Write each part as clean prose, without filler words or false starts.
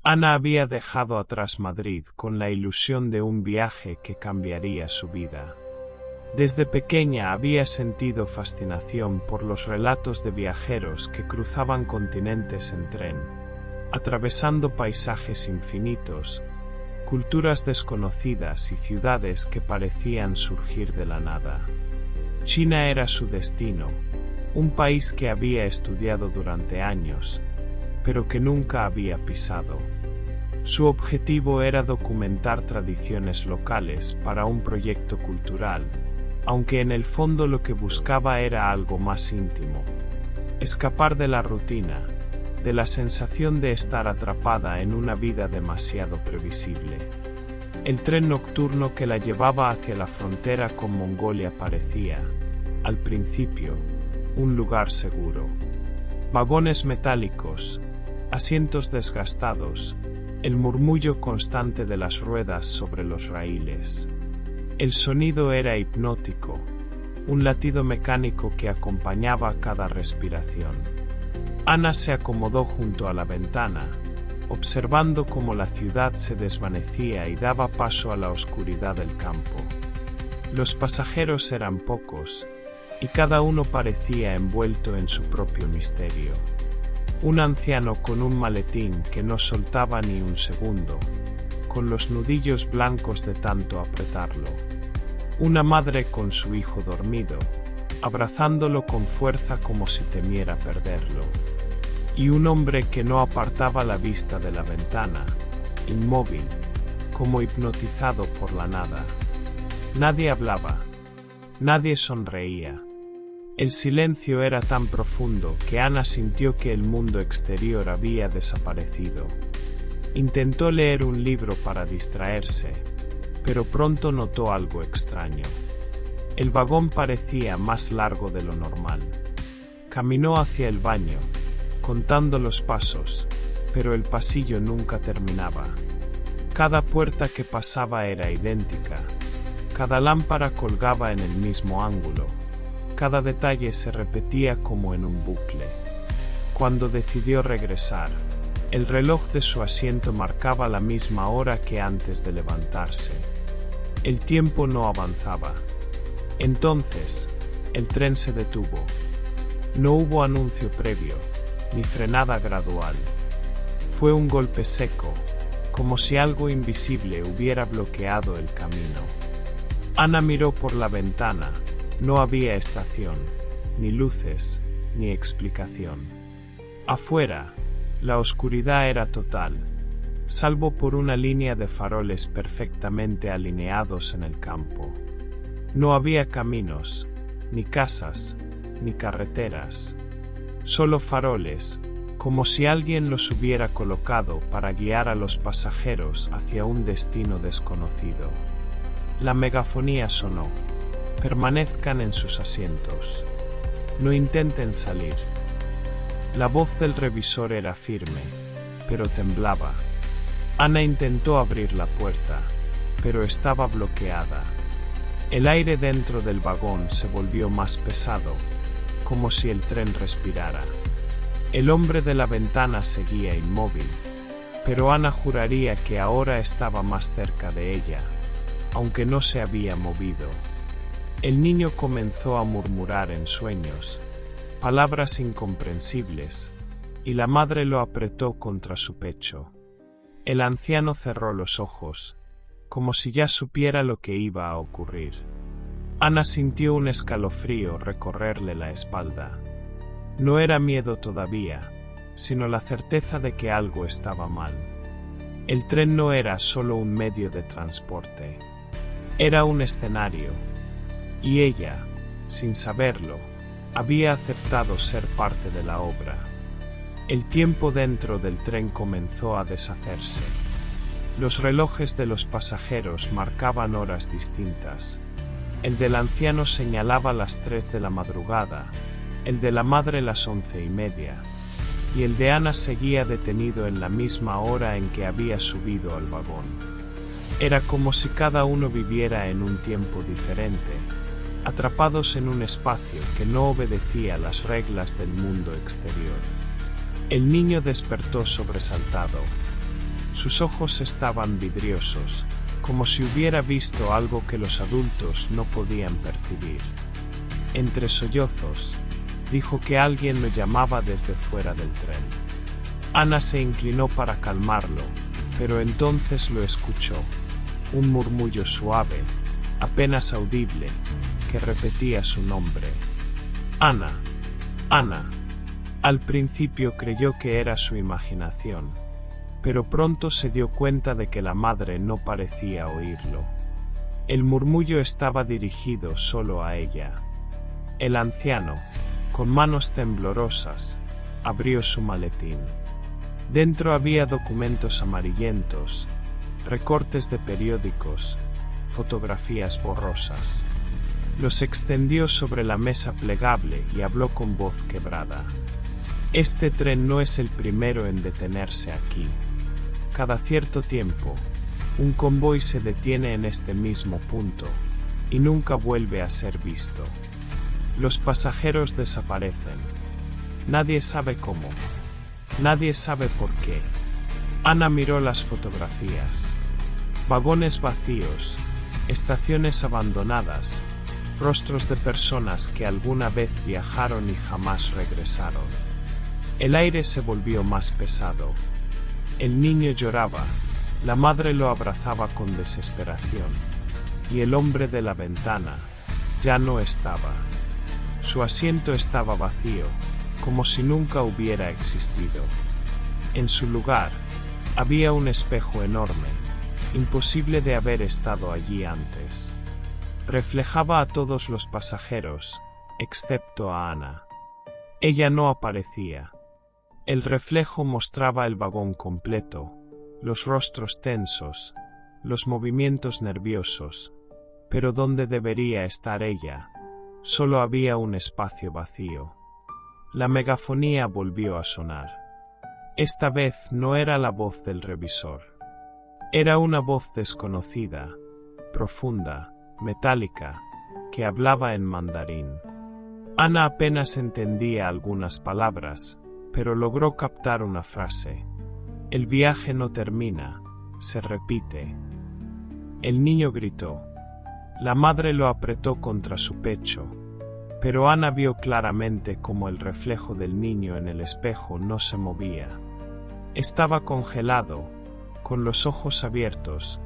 Ana había dejado atrás Madrid con la ilusión de un viaje que cambiaría su vida. Desde pequeña había sentido fascinación por los relatos de viajeros que cruzaban continentes en tren, atravesando paisajes infinitos, culturas desconocidas y ciudades que parecían surgir de la nada. China era su destino, un país que había estudiado durante años, pero que nunca había pisado. Su objetivo era documentar tradiciones locales para un proyecto cultural, aunque en el fondo lo que buscaba era algo más íntimo. Escapar de la rutina, de la sensación de estar atrapada en una vida demasiado previsible. El tren nocturno que la llevaba hacia la frontera con Mongolia parecía, al principio, un lugar seguro. Vagones metálicos, asientos desgastados, el murmullo constante de las ruedas sobre los raíles. El sonido era hipnótico, un latido mecánico que acompañaba cada respiración. Ana se acomodó junto a la ventana, observando cómo la ciudad se desvanecía y daba paso a la oscuridad del campo. Los pasajeros eran pocos, y cada uno parecía envuelto en su propio misterio. Un anciano con un maletín que no soltaba ni un segundo, con los nudillos blancos de tanto apretarlo. Una madre con su hijo dormido, abrazándolo con fuerza como si temiera perderlo. Y un hombre que no apartaba la vista de la ventana, inmóvil, como hipnotizado por la nada. Nadie hablaba, nadie sonreía. El silencio era tan profundo que Ana sintió que el mundo exterior había desaparecido. Intentó leer un libro para distraerse, pero pronto notó algo extraño. El vagón parecía más largo de lo normal. Caminó hacia el baño, contando los pasos, pero el pasillo nunca terminaba. Cada puerta que pasaba era idéntica. Cada lámpara colgaba en el mismo ángulo. Cada detalle se repetía como en un bucle. Cuando decidió regresar, el reloj de su asiento marcaba la misma hora que antes de levantarse. El tiempo no avanzaba. Entonces, el tren se detuvo. No hubo anuncio previo, ni frenada gradual. Fue un golpe seco, como si algo invisible hubiera bloqueado el camino. Ana miró por la ventana. No había estación, ni luces, ni explicación. Afuera, la oscuridad era total, salvo por una línea de faroles perfectamente alineados en el campo. No había caminos, ni casas, ni carreteras. Solo faroles, como si alguien los hubiera colocado para guiar a los pasajeros hacia un destino desconocido. La megafonía sonó. Permanezcan en sus asientos. No intenten salir. La voz del revisor era firme, pero temblaba. Ana intentó abrir la puerta, pero estaba bloqueada. El aire dentro del vagón se volvió más pesado, como si el tren respirara. El hombre de la ventana seguía inmóvil, pero Ana juraría que ahora estaba más cerca de ella, aunque no se había movido. El niño comenzó a murmurar en sueños, palabras incomprensibles, y la madre lo apretó contra su pecho. El anciano cerró los ojos, como si ya supiera lo que iba a ocurrir. Ana sintió un escalofrío recorrerle la espalda. No era miedo todavía, sino la certeza de que algo estaba mal. El tren no era solo un medio de transporte. Era un escenario. Y ella, sin saberlo, había aceptado ser parte de la obra. El tiempo dentro del tren comenzó a deshacerse. Los relojes de los pasajeros marcaban horas distintas. El del anciano señalaba las 3 de la madrugada, el de la madre las 11:30, y el de Ana seguía detenido en la misma hora en que había subido al vagón. Era como si cada uno viviera en un tiempo diferente, atrapados en un espacio que no obedecía las reglas del mundo exterior. El niño despertó sobresaltado. Sus ojos estaban vidriosos, como si hubiera visto algo que los adultos no podían percibir. Entre sollozos, dijo que alguien lo llamaba desde fuera del tren. Ana se inclinó para calmarlo, pero entonces lo escuchó. Un murmullo suave, apenas audible, que repetía su nombre. Ana, Ana. Al principio creyó que era su imaginación, pero pronto se dio cuenta de que la madre no parecía oírlo. El murmullo estaba dirigido solo a ella. El anciano, con manos temblorosas, abrió su maletín. Dentro había documentos amarillentos, recortes de periódicos, fotografías borrosas. Los extendió sobre la mesa plegable y habló con voz quebrada. Este tren no es el primero en detenerse aquí. Cada cierto tiempo, un convoy se detiene en este mismo punto y nunca vuelve a ser visto. Los pasajeros desaparecen. Nadie sabe cómo. Nadie sabe por qué. Ana miró las fotografías. Vagones vacíos, estaciones abandonadas, rostros de personas que alguna vez viajaron y jamás regresaron. El aire se volvió más pesado. El niño lloraba, la madre lo abrazaba con desesperación, y el hombre de la ventana ya no estaba. Su asiento estaba vacío, como si nunca hubiera existido. En su lugar, había un espejo enorme, imposible de haber estado allí antes. Reflejaba a todos los pasajeros, excepto a Ana. Ella no aparecía. El reflejo mostraba el vagón completo, los rostros tensos, los movimientos nerviosos, pero donde debería estar ella, solo había un espacio vacío. La megafonía volvió a sonar. Esta vez no era la voz del revisor. Era una voz desconocida, profunda, metálica, que hablaba en mandarín. Ana apenas entendía algunas palabras, pero logró captar una frase. El viaje no termina, se repite. El niño gritó. La madre lo apretó contra su pecho, pero Ana vio claramente cómo el reflejo del niño en el espejo no se movía. Estaba congelado, con los ojos abiertos,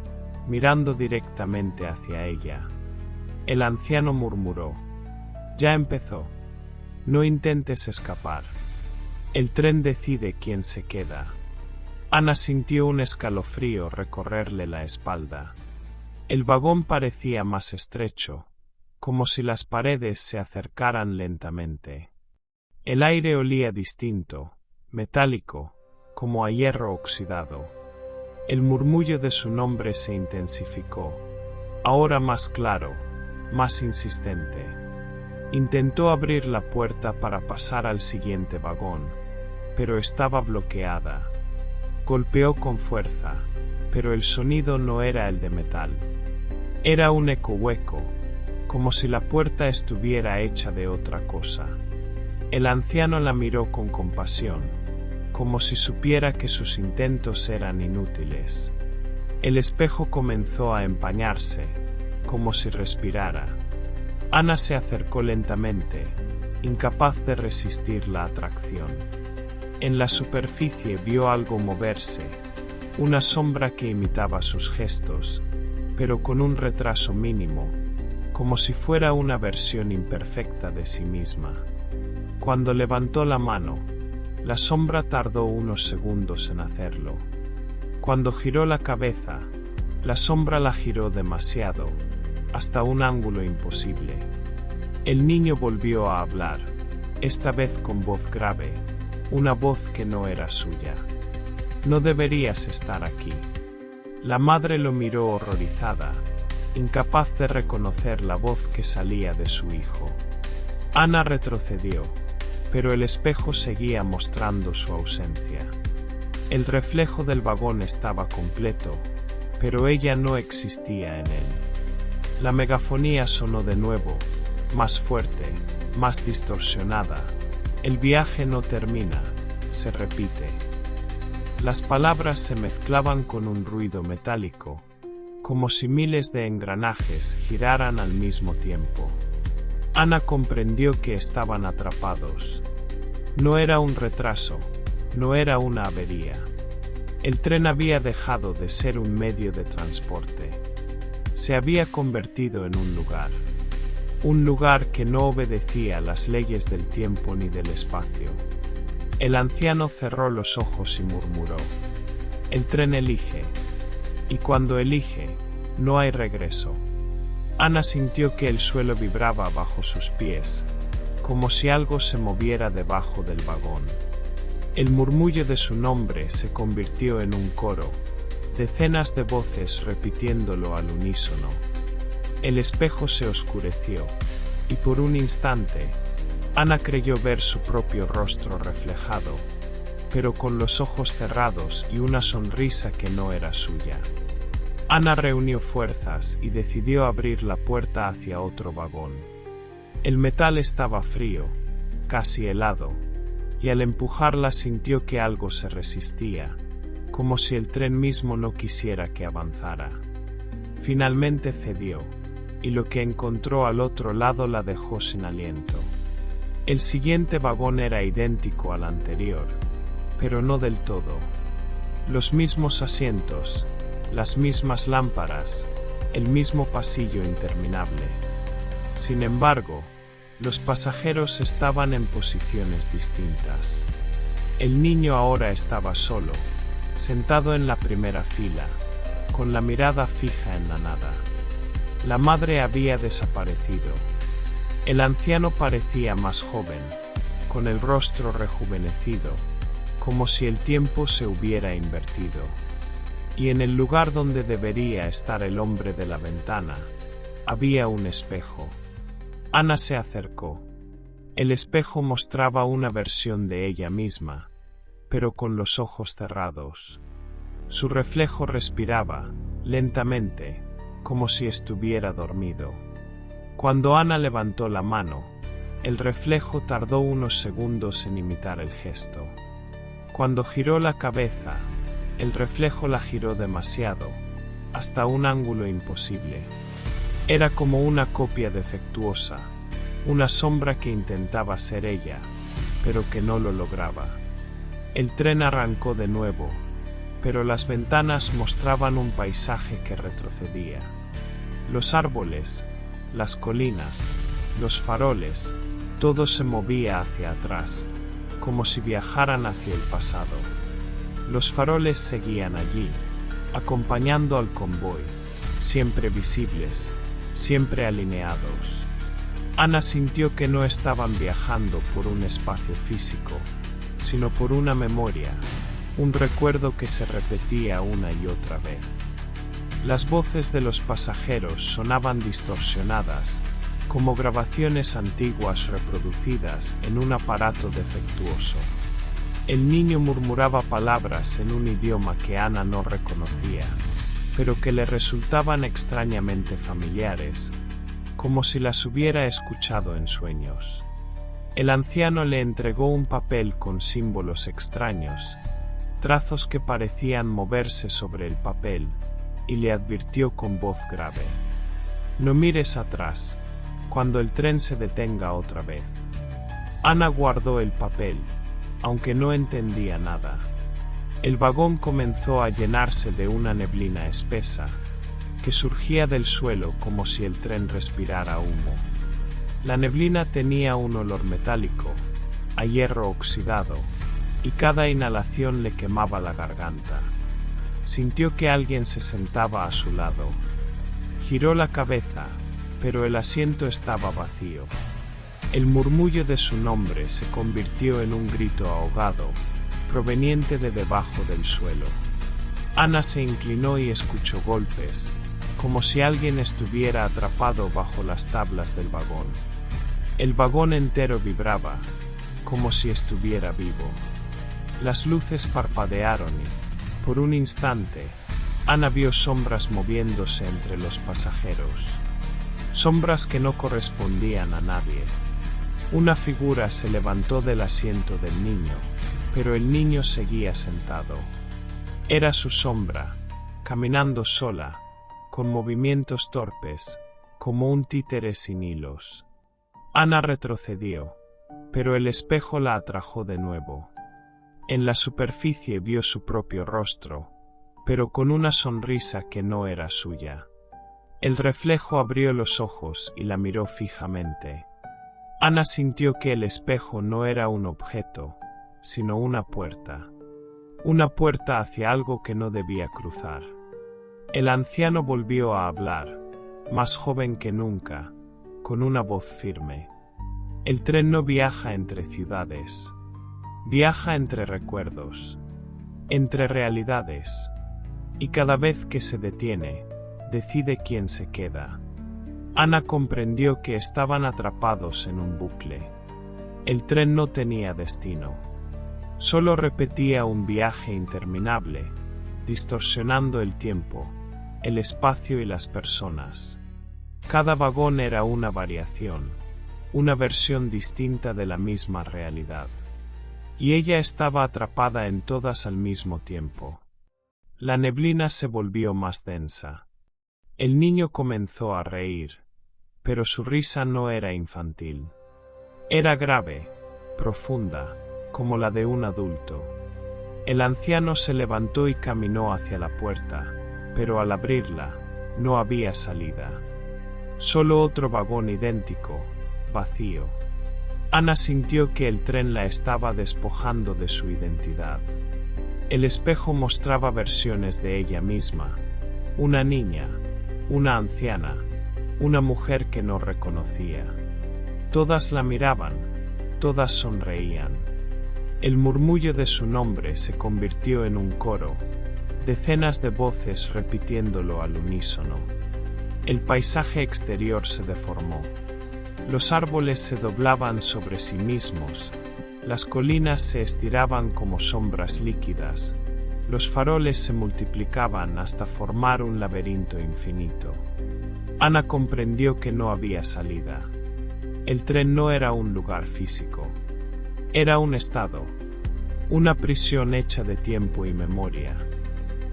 mirando directamente hacia ella. El anciano murmuró. Ya empezó. No intentes escapar. El tren decide quién se queda. Ana sintió un escalofrío recorrerle la espalda. El vagón parecía más estrecho, como si las paredes se acercaran lentamente. El aire olía distinto, metálico, como a hierro oxidado. El murmullo de su nombre se intensificó, ahora más claro, más insistente. Intentó abrir la puerta para pasar al siguiente vagón, pero estaba bloqueada. Golpeó con fuerza, pero el sonido no era el de metal. Era un eco hueco, como si la puerta estuviera hecha de otra cosa. El anciano la miró con compasión, como si supiera que sus intentos eran inútiles. El espejo comenzó a empañarse, como si respirara. Ana se acercó lentamente, incapaz de resistir la atracción. En la superficie vio algo moverse, una sombra que imitaba sus gestos, pero con un retraso mínimo, como si fuera una versión imperfecta de sí misma. Cuando levantó la mano, la sombra tardó unos segundos en hacerlo. Cuando giró la cabeza, la sombra la giró demasiado, hasta un ángulo imposible. El niño volvió a hablar, esta vez con voz grave, una voz que no era suya. No deberías estar aquí. La madre lo miró horrorizada, incapaz de reconocer la voz que salía de su hijo. Ana retrocedió, pero el espejo seguía mostrando su ausencia. El reflejo del vagón estaba completo, pero ella no existía en él. La megafonía sonó de nuevo, más fuerte, más distorsionada. El viaje no termina, se repite. Las palabras se mezclaban con un ruido metálico, como si miles de engranajes giraran al mismo tiempo. Ana comprendió que estaban atrapados. No era un retraso, no era una avería. El tren había dejado de ser un medio de transporte. Se había convertido en un lugar que no obedecía a las leyes del tiempo ni del espacio. El anciano cerró los ojos y murmuró: «El tren elige, y cuando elige, no hay regreso». Ana sintió que el suelo vibraba bajo sus pies, como si algo se moviera debajo del vagón. El murmullo de su nombre se convirtió en un coro, decenas de voces repitiéndolo al unísono. El espejo se oscureció, y por un instante, Ana creyó ver su propio rostro reflejado, pero con los ojos cerrados y una sonrisa que no era suya. Ana reunió fuerzas y decidió abrir la puerta hacia otro vagón. El metal estaba frío, casi helado, y al empujarla sintió que algo se resistía, como si el tren mismo no quisiera que avanzara. Finalmente cedió, y lo que encontró al otro lado la dejó sin aliento. El siguiente vagón era idéntico al anterior, pero no del todo. Los mismos asientos, las mismas lámparas, el mismo pasillo interminable. Sin embargo, los pasajeros estaban en posiciones distintas. El niño ahora estaba solo, sentado en la primera fila, con la mirada fija en la nada. La madre había desaparecido. El anciano parecía más joven, con el rostro rejuvenecido, como si el tiempo se hubiera invertido. Y en el lugar donde debería estar el hombre de la ventana, había un espejo. Ana se acercó. El espejo mostraba una versión de ella misma, pero con los ojos cerrados. Su reflejo respiraba, lentamente, como si estuviera dormido. Cuando Ana levantó la mano, el reflejo tardó unos segundos en imitar el gesto. Cuando giró la cabeza, el reflejo la giró demasiado, hasta un ángulo imposible. Era como una copia defectuosa, una sombra que intentaba ser ella, pero que no lo lograba. El tren arrancó de nuevo, pero las ventanas mostraban un paisaje que retrocedía. Los árboles, las colinas, los faroles, todo se movía hacia atrás, como si viajaran hacia el pasado. Los faroles seguían allí, acompañando al convoy, siempre visibles, siempre alineados. Ana sintió que no estaban viajando por un espacio físico, sino por una memoria, un recuerdo que se repetía una y otra vez. Las voces de los pasajeros sonaban distorsionadas, como grabaciones antiguas reproducidas en un aparato defectuoso. El niño murmuraba palabras en un idioma que Ana no reconocía, pero que le resultaban extrañamente familiares, como si las hubiera escuchado en sueños. El anciano le entregó un papel con símbolos extraños, trazos que parecían moverse sobre el papel, y le advirtió con voz grave: «No mires atrás, cuando el tren se detenga otra vez». Ana guardó el papel, aunque no entendía nada. El vagón comenzó a llenarse de una neblina espesa, que surgía del suelo como si el tren respirara humo. La neblina tenía un olor metálico, a hierro oxidado, y cada inhalación le quemaba la garganta. Sintió que alguien se sentaba a su lado. Giró la cabeza, pero el asiento estaba vacío. El murmullo de su nombre se convirtió en un grito ahogado, proveniente de debajo del suelo. Ana se inclinó y escuchó golpes, como si alguien estuviera atrapado bajo las tablas del vagón. El vagón entero vibraba, como si estuviera vivo. Las luces parpadearon y, por un instante, Ana vio sombras moviéndose entre los pasajeros. Sombras que no correspondían a nadie. Una figura se levantó del asiento del niño, pero el niño seguía sentado. Era su sombra, caminando sola, con movimientos torpes, como un títere sin hilos. Ana retrocedió, pero el espejo la atrajo de nuevo. En la superficie vio su propio rostro, pero con una sonrisa que no era suya. El reflejo abrió los ojos y la miró fijamente. Ana sintió que el espejo no era un objeto, sino una puerta. Una puerta hacia algo que no debía cruzar. El anciano volvió a hablar, más joven que nunca, con una voz firme. El tren no viaja entre ciudades. Viaja entre recuerdos, entre realidades. Y cada vez que se detiene, decide quién se queda. Ana comprendió que estaban atrapados en un bucle. El tren no tenía destino. Solo repetía un viaje interminable, distorsionando el tiempo, el espacio y las personas. Cada vagón era una variación, una versión distinta de la misma realidad. Y ella estaba atrapada en todas al mismo tiempo. La neblina se volvió más densa. El niño comenzó a reír, pero su risa no era infantil. Era grave, profunda, como la de un adulto. El anciano se levantó y caminó hacia la puerta, pero al abrirla, no había salida. Solo otro vagón idéntico, vacío. Ana sintió que el tren la estaba despojando de su identidad. El espejo mostraba versiones de ella misma, una niña, una anciana, una mujer que no reconocía. Todas la miraban, todas sonreían. El murmullo de su nombre se convirtió en un coro, decenas de voces repitiéndolo al unísono. El paisaje exterior se deformó. Los árboles se doblaban sobre sí mismos, las colinas se estiraban como sombras líquidas, los faroles se multiplicaban hasta formar un laberinto infinito. Ana comprendió que no había salida. El tren no era un lugar físico. Era un estado, una prisión hecha de tiempo y memoria.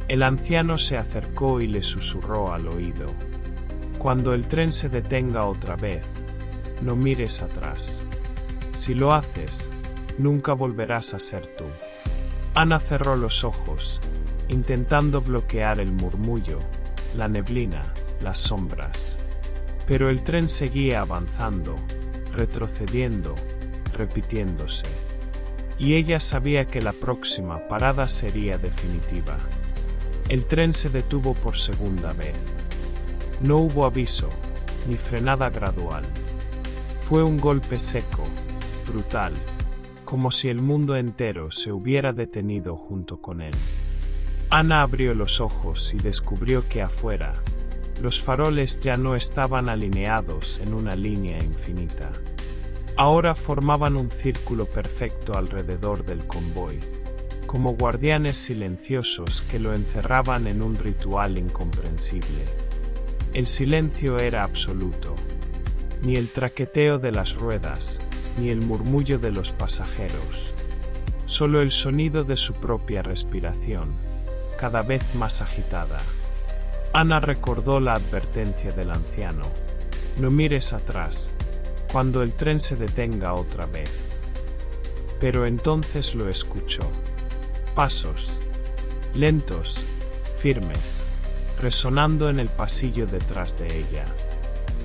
El anciano se acercó y le susurró al oído: «Cuando el tren se detenga otra vez, no mires atrás. Si lo haces, nunca volverás a ser tú». Ana cerró los ojos, intentando bloquear el murmullo, la neblina, las sombras. Pero el tren seguía avanzando, retrocediendo, repitiéndose. Y ella sabía que la próxima parada sería definitiva. El tren se detuvo por segunda vez. No hubo aviso, ni frenada gradual. Fue un golpe seco, brutal, como si el mundo entero se hubiera detenido junto con él. Ana abrió los ojos y descubrió que afuera, los faroles ya no estaban alineados en una línea infinita. Ahora formaban un círculo perfecto alrededor del convoy, como guardianes silenciosos que lo encerraban en un ritual incomprensible. El silencio era absoluto. Ni el traqueteo de las ruedas, ni el murmullo de los pasajeros. Solo el sonido de su propia respiración, cada vez más agitada. Ana recordó la advertencia del anciano: «No mires atrás, cuando el tren se detenga otra vez». Pero entonces lo escuchó. Pasos, lentos, firmes, resonando en el pasillo detrás de ella.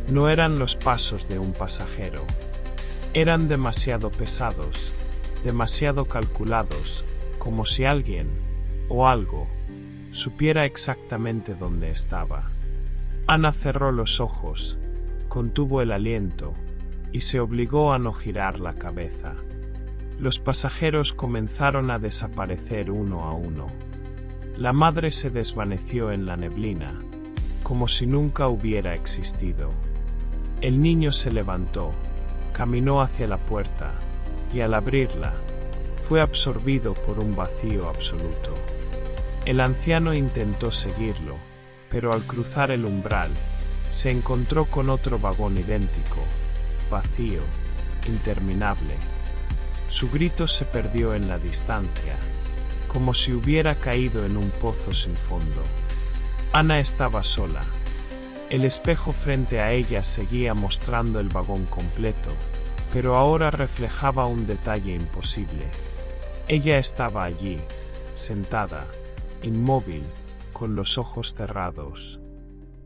No eran los pasos de un pasajero. Eran demasiado pesados, demasiado calculados, como si alguien, o algo, supiera exactamente dónde estaba. Ana cerró los ojos, contuvo el aliento, y se obligó a no girar la cabeza. Los pasajeros comenzaron a desaparecer uno a uno. La madre se desvaneció en la neblina, como si nunca hubiera existido. El niño se levantó, caminó hacia la puerta, y al abrirla, fue absorbido por un vacío absoluto. El anciano intentó seguirlo, pero al cruzar el umbral, se encontró con otro vagón idéntico, vacío, interminable. Su grito se perdió en la distancia, como si hubiera caído en un pozo sin fondo. Ana estaba sola. El espejo frente a ella seguía mostrando el vagón completo, pero ahora reflejaba un detalle imposible. Ella estaba allí, sentada, inmóvil, con los ojos cerrados.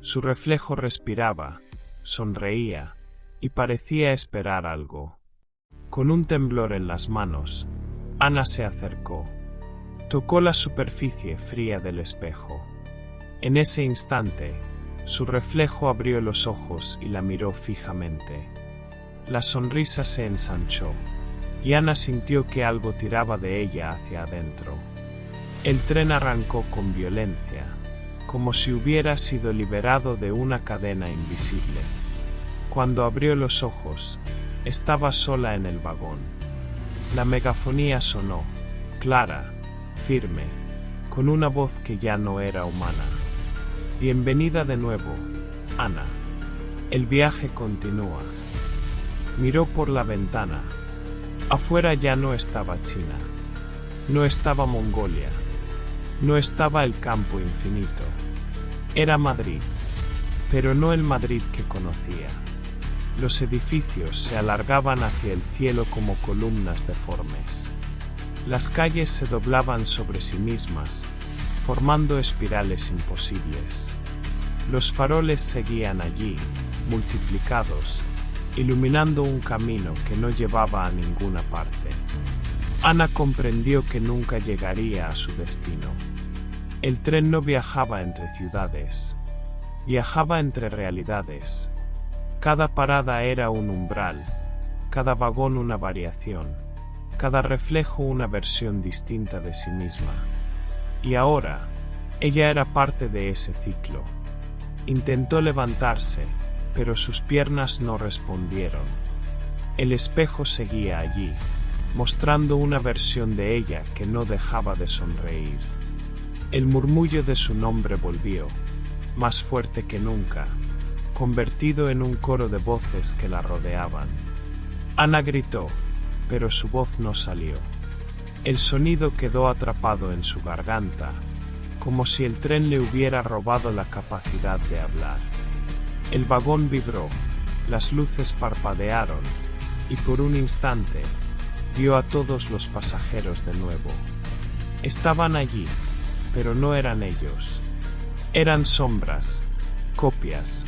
Su reflejo respiraba, sonreía, y parecía esperar algo. Con un temblor en las manos, Ana se acercó. Tocó la superficie fría del espejo. En ese instante, su reflejo abrió los ojos y la miró fijamente. La sonrisa se ensanchó, y Ana sintió que algo tiraba de ella hacia adentro. El tren arrancó con violencia, como si hubiera sido liberado de una cadena invisible. Cuando abrió los ojos, estaba sola en el vagón. La megafonía sonó, clara, firme, con una voz que ya no era humana. Bienvenida de nuevo, Ana. El viaje continúa. Miró por la ventana. Afuera ya no estaba China. No estaba Mongolia. No estaba el campo infinito. Era Madrid, pero no el Madrid que conocía. Los edificios se alargaban hacia el cielo como columnas deformes. Las calles se doblaban sobre sí mismas, formando espirales imposibles. Los faroles seguían allí, multiplicados, iluminando un camino que no llevaba a ninguna parte. Ana comprendió que nunca llegaría a su destino. El tren no viajaba entre ciudades, viajaba entre realidades. Cada parada era un umbral, cada vagón una variación, cada reflejo una versión distinta de sí misma. Y ahora, ella era parte de ese ciclo. Intentó levantarse, pero sus piernas no respondieron. El espejo seguía allí, mostrando una versión de ella que no dejaba de sonreír. El murmullo de su nombre volvió, más fuerte que nunca, convertido en un coro de voces que la rodeaban. Ana gritó, pero su voz no salió. El sonido quedó atrapado en su garganta, como si el tren le hubiera robado la capacidad de hablar. El vagón vibró, las luces parpadearon, y por un instante, vio a todos los pasajeros de nuevo. Estaban allí, pero no eran ellos. Eran sombras, copias,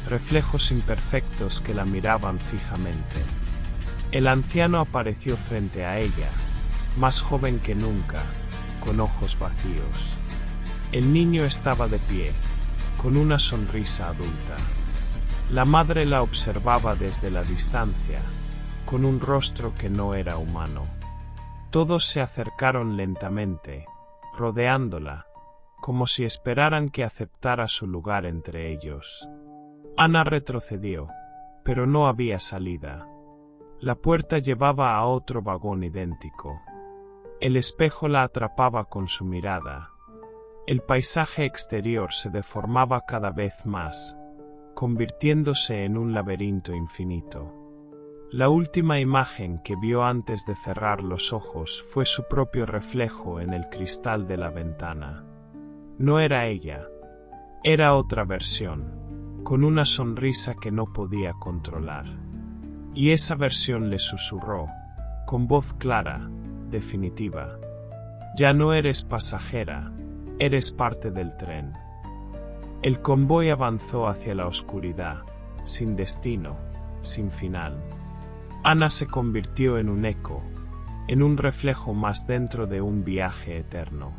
reflejos imperfectos que la miraban fijamente. El anciano apareció frente a ella, más joven que nunca, con ojos vacíos. El niño estaba de pie, con una sonrisa adulta. La madre la observaba desde la distancia, con un rostro que no era humano. Todos se acercaron lentamente, rodeándola, como si esperaran que aceptara su lugar entre ellos. Ana retrocedió, pero no había salida. La puerta llevaba a otro vagón idéntico. El espejo la atrapaba con su mirada. El paisaje exterior se deformaba cada vez más, convirtiéndose en un laberinto infinito. La última imagen que vio antes de cerrar los ojos fue su propio reflejo en el cristal de la ventana. No era ella, era otra versión, con una sonrisa que no podía controlar. Y esa versión le susurró, con voz clara, definitiva: ya no eres pasajera, eres parte del tren. El convoy avanzó hacia la oscuridad, sin destino, sin final. Ana se convirtió en un eco, en un reflejo más dentro de un viaje eterno.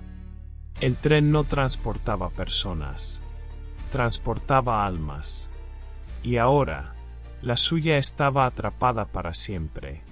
El tren no transportaba personas, transportaba almas. Y ahora, la suya estaba atrapada para siempre,